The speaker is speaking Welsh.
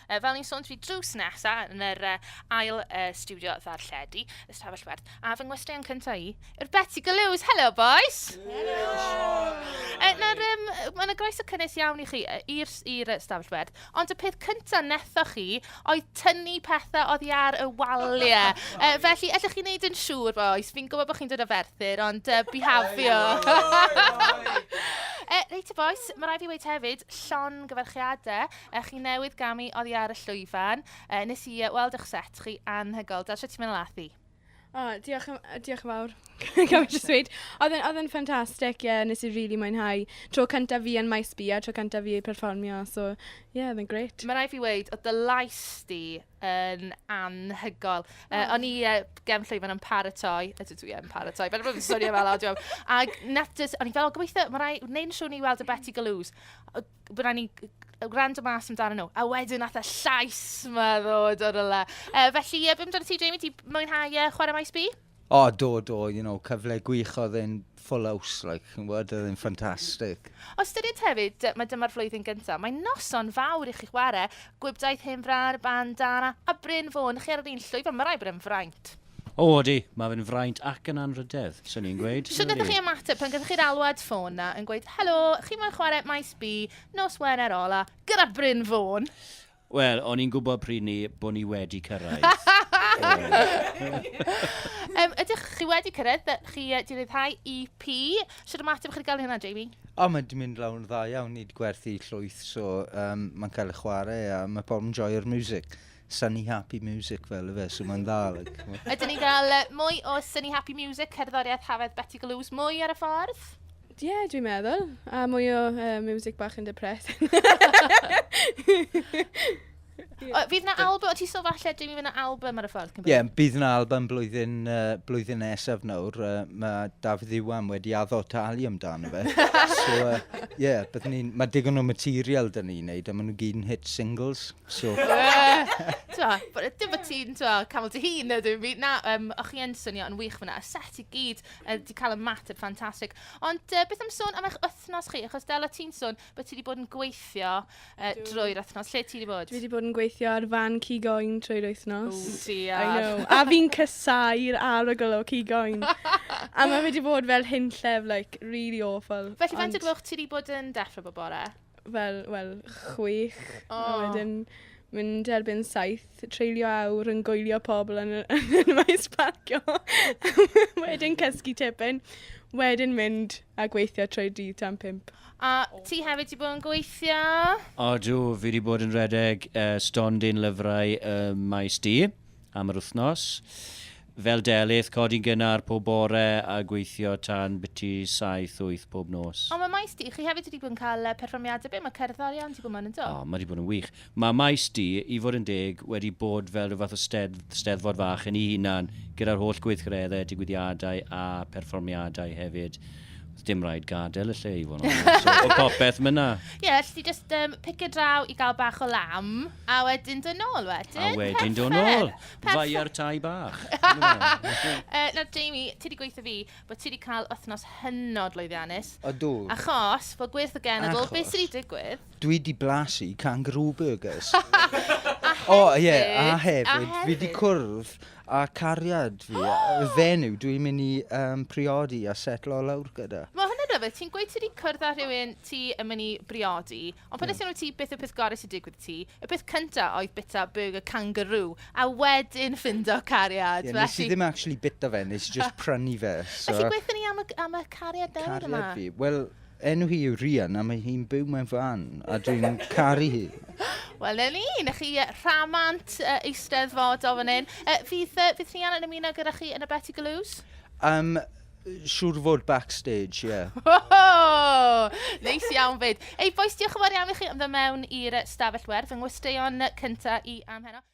Fel ni'n sôn, dwi drws nesaf yn yr ail studio ddarlledu, ystafell werth. A fy ngwestiwn cyntaf yw'r Betty Galoos. Hello, boys! Hello! Mae'n groes o cynnes iawn i chi i'r ystafell werth. Ond y peth cyntaf nethoch chi oedd tynnu pethau oddi ar y waliau. Felly, allwch chi wneud yn siŵr, boys. Fi'n gwybod bod chi'n dod o Ferthyr, ond bihafio. Reit y boys, mae rai fi weid hefyd, llon gyfarchiadau. Chi newydd gamu oddi ar y llwyfan. Nes i weld eich set chi anhygol. Dal, sut ti'n mynd lathi? Diolch yn fawr. Gael just dweud. Oedd yn ffantastig, nes i really mwynhau. Tro cyntaf fi yn Maes B a tro cyntaf fi perfformio, so oedd yn gret. Mae rai fi weid, oedd dy lais di yn anhygol. O'n i gem llwyfan yn paratoi, dwi yn paratoi, fe'n rhywbeth yn swnio fel awdio. Ac o'n i fel, gobeithio, mae rai, neu'n siŵr ni weld y Betty Galoos. Byddwn ni gwrando mas amdano nhw. A wedyn nath y llais yma ddod o'r yla. Felly, beth amdano ti, Jamie? Ti mwynhau chwarae Maes B? Do, cyfle gwych oedd e'n full house, oedd e'n ffantastig. Os dydydd hefyd, mae dyma'r flwyddyn gyntaf, mae'n noson fawr i chi chwarae, gwybdaeth Hynfra'r, bandana, a Bryn Fôn, chi ar yr un llwyfan, mae rai bod yn fraint. Odi, mae fe'n fraint ac yn anrydedd, sy'n ni'n gweud. Sut ydych chi ymateb pan gyda chi'r alwad ffôn na yn gweud, helo, chi mae'n chwarae Maes B, nos Wener ola, gyda Bryn Fôn? Wel, o'n i'n gwybod pryd ni bod ni wedi cyrraedd. Ydych chi wedi cyrraedd, chi di ryddhau EP? Sut ymateb chi gael hynna, Jamie? Mae di mynd lawn dda iawn, ni wedi gwerthu llwyth, so mae'n cael ei chwarae a mae pobl yn joio'r music. Sunny Happy Music fel y fe, so mae'n dda. Ydyn ni gael mwy o Sunny Happy Music, cerddoriaeth Hafedd Betty Galoos, mwy ar y ffordd? Dwi'n meddwl. A mwy o music bach yn depressing. Fydd na album, o ti so falle, Jamie, fydd na album ar y ffordd? Bydd na album blwyddyn nesaf nawr. Mae Dafydd Iwan wedi addo talu amdano fe. So, mae digon o material dyn ni'n neud, a maen nhw gyd yn hit singles. So. Dim bod ti'n camel dy hun, ydw i. Na, o'ch chi yn swnio yn wych fyna. Y set i gyd wedi cael y mateb ffantastig. Ond beth am sôn am eich wythnos chi? Achos Dela, ti'n sôn bod ti wedi bod yn gweithio drwy'r wythnos. Lle ti wedi bod? Dwi wedi bod yn gweithio ar fan Cigoen trwy'r wythnos. I know. A fi'n casau'r arogl o Cigoen. A mae wedi bod fel hynllef, really awful. Felly, faint ydwch ti wedi bod yn deffro bo bore? Wel, 6. A wedyn mynd erbyn 7, treulio awr yn gwylio pobl yn y maes parcio. Wedyn cysgu tipyn. Wedyn mynd a gweithio trwy dydd tan 5. A ti hefyd wedi bod yn gweithio? Dw, fi wedi bod yn redeg stondin lyfrau Maes D am yr wythnos. Fel delydd, codi'n gynnar pob bore a gweithio tan biti 7-8 pob nos. Ond mae Maes D, chi hefyd wedi bod yn cael perfformiadau be? Mae cerddorion ti bod yn do? Mae wedi bod yn wych. Mae Maes D, i fod yn deg, wedi bod fel rhyw fath o steddfod fach yn ei hunan gyda'r holl gweithgareddau, digwyddiadau a perfformiadau hefyd. Dim rhaid gadael y lle i fod yn so, o popeth myna. Lle ti just picio draw i gael bach o lam, a wedyn dod nôl wedyn. A wedyn dod nôl. Fai ar tai bach. Nawr, Jamie, ti wedi gweithio fi bod ti wedi cael wythnos hynod lwyddiannus. Ydw. Achos, bod gweith y genedl, beth sydd wedi digwydd? Dwi wedi blasu kangaroo burgers. A hefyd, fi wedi cwrdd a cariad fi, y fenyw, dwi'n mynd i priodi a setlo lawr gyda. Mae hynny'n rhyfedd, ti'n gweud ti wedi cwrdd â rhywun ti yn mynd i briodi, ond pan ysyn nhw ti beth y peth gorau sy'n digwydd ti, y peth cyntaf oedd bita burger kangaroo, a wedyn ffindo cariad. Nes i ddim actually bita fe, nes i just prynu fe. Felly gweithio ni am y cariad newydd yma? Cariad fi, wel, enw hi yw Rian, a mae hi'n byw mewn fan, a dwi'n caru hi. Wel, na ni, na chi rhamant eisteddfod o fan hyn. Fydd Rhian yn ymuno gyda chi yn y Betty Galoos? Siŵr fod backstage, ie. Neis iawn fyd. Ei, boes, diolch yn fawr iawn i chi am ddod mewn i'r stafell werth. Fy ngwesteion cyntaf i am heno.